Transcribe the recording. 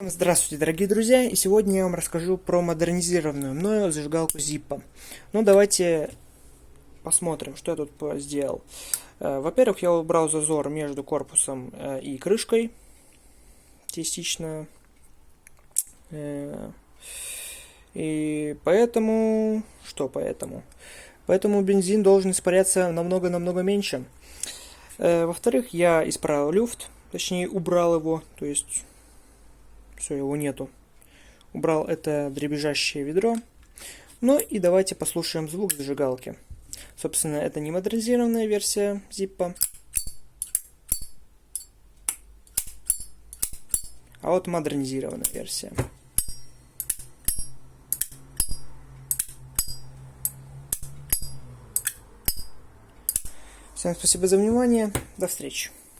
Здравствуйте, дорогие друзья, и сегодня я вам расскажу про модернизированную мною зажигалку Zippo. Ну, давайте посмотрим, что я тут сделал. Во-первых, я убрал зазор между корпусом и крышкой, частично. И поэтому... Что поэтому? Поэтому бензин должен испаряться намного-намного меньше. Во-вторых, я исправил люфт, точнее убрал его, то есть... Все, его нету. Убрал это дребезжащее ведро. Ну и давайте послушаем звук зажигалки. Собственно, это не модернизированная версия Zippo, а вот модернизированная версия. Всем спасибо за внимание. До встречи.